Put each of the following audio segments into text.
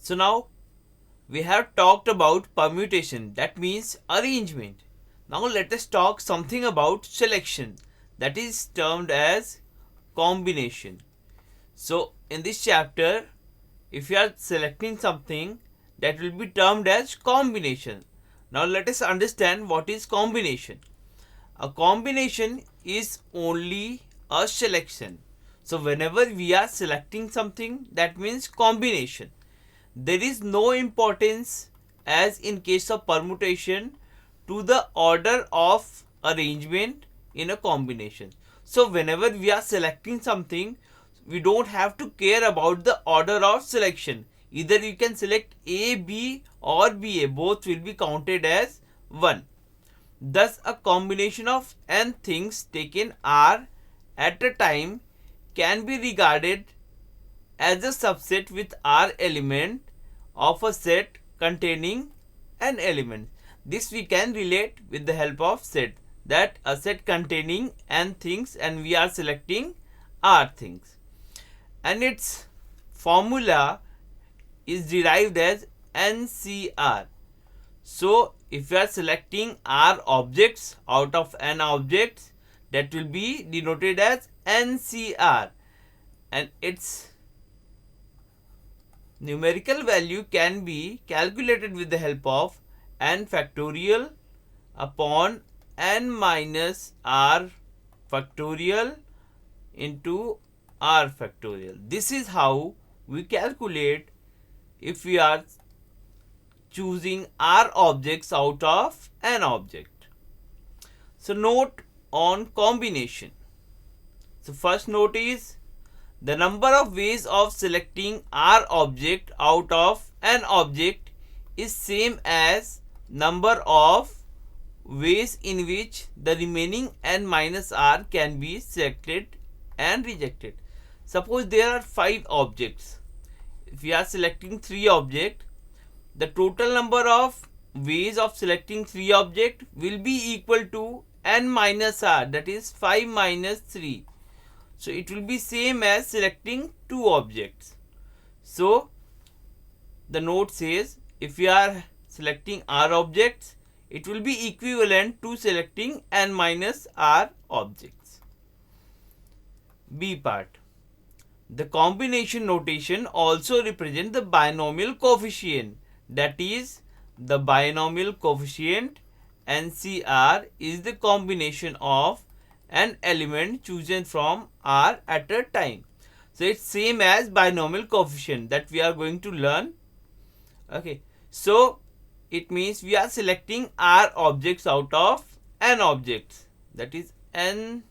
So now we have talked about permutation, that means arrangement. Now let us talk something about selection, that is termed as combination. So in this chapter, if you are selecting something, that will be termed as combination. Now let us understand what is combination. A combination is only a selection. So whenever we are selecting something, that means combination. There is no importance, as in case of permutation, to the order of arrangement in a combination. So whenever we are selecting something, we don't have to care about the order of selection. Either you can select A, B or BA, both will be counted as 1. Thus, a combination of n things taken R at a time can be regarded as a subset with R element of a set containing n elements. This we can relate with the help of set, that a set containing n things and we are selecting R things. And its formula is derived as NCR. So if we are selecting R objects out of n objects, that will be denoted as NCR, and its numerical value can be calculated with the help of n factorial upon n minus r factorial into r factorial. This is how we calculate if we are choosing R objects out of an object. So note on combination. So first note is the number of ways of selecting R object out of an object is same as number of ways in which the remaining n minus r can be selected and rejected. Suppose there are 5 objects. If we are selecting 3 objects, the total number of ways of selecting 3 objects will be equal to n minus r, that is 5 minus 3. So it will be same as selecting 2 objects. So the note says if we are selecting r objects, it will be equivalent to selecting n minus r objects. B part. The combination notation also represents the binomial coefficient, that is the binomial coefficient NCR is the combination of an element chosen from R at a time. So it's same as binomial coefficient that we are going to learn. Okay, so it means we are selecting R objects out of n objects, that is NCR.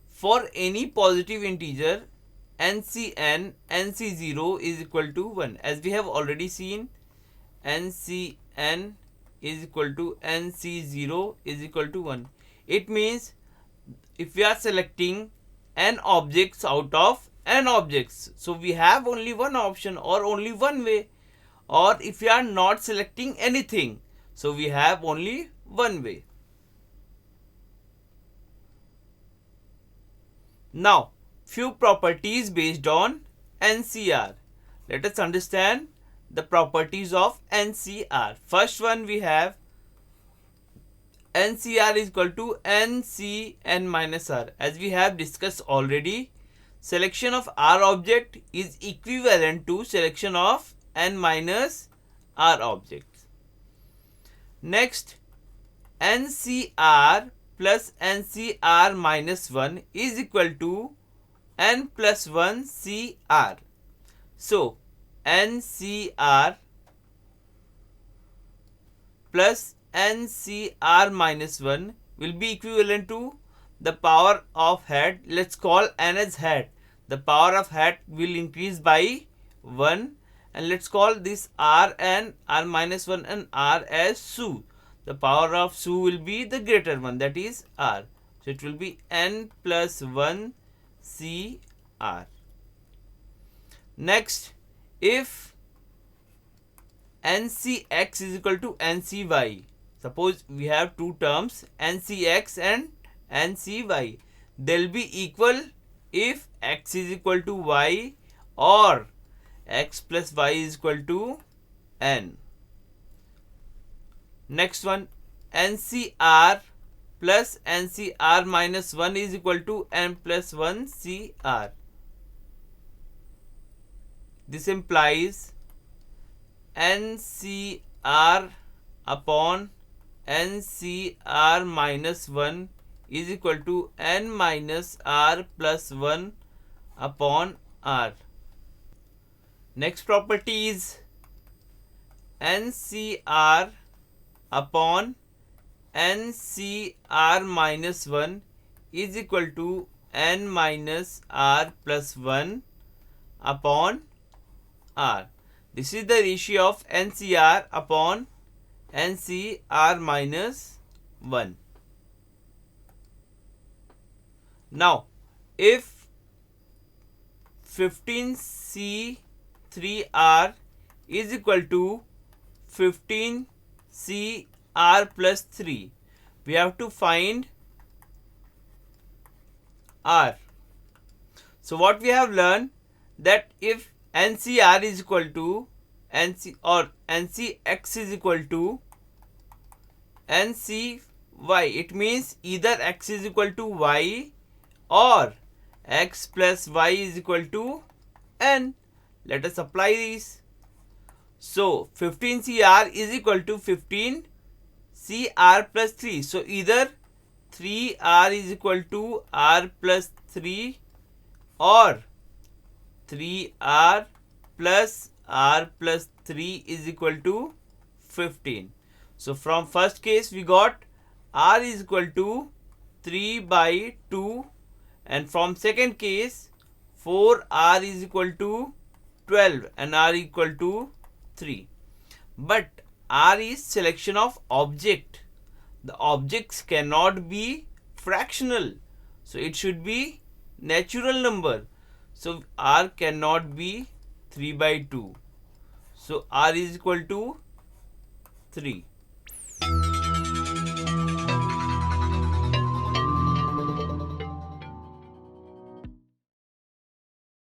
For any positive integer, NCN, NC0 is equal to 1. As we have already seen, NCN is equal to NC0 is equal to 1. It means if we are selecting n objects out of n objects, so we have only one option or only one way. Or if we are not selecting anything, so we have only one way. Now, few properties based on NCR. Let us understand the properties of NCR. First one we have NCR is equal to NCN minus R. As we have discussed already, selection of R object is equivalent to selection of N minus R objects. Next, NCR plus NCR minus 1 is equal to n plus 1 CR. So NCR plus NCR minus 1 will be equivalent to the power of hat. Let's call n as hat. The power of hat will increase by 1, and let's call this R and R minus 1 and R as SU. The power of SU will be the greater one, that is R. So it will be n plus 1 CR. Next, if NCX is equal to NCY, suppose we have two terms NCX and NCY, they will be equal if x is equal to y or x plus y is equal to n. Next one, NCR plus NCR minus 1 is equal to n plus 1 CR. This implies NCR upon NCR minus 1 is equal to n minus r plus 1 upon r. Next property is NCR upon NCR minus 1 is equal to n minus r plus 1 upon r. This is the ratio of NCR upon NCR minus 1. Now, if 15C3R is equal to 15CR plus 3, we have to find R. So what we have learned, that if NCR is equal to NCX is equal to NCY, it means either x is equal to y or x plus y is equal to n. Let us apply these. So 15CR is equal to 15CR plus 3. So either 3R is equal to R plus 3 or 3R plus R plus 3 is equal to 15. So from first case we got R is equal to 3 by 2, and from second case 4R is equal to 12 and R equal to 3. But R is selection of object. The objects cannot be fractional, so it should be natural number. So R cannot be 3 by 2. So R is equal to 3.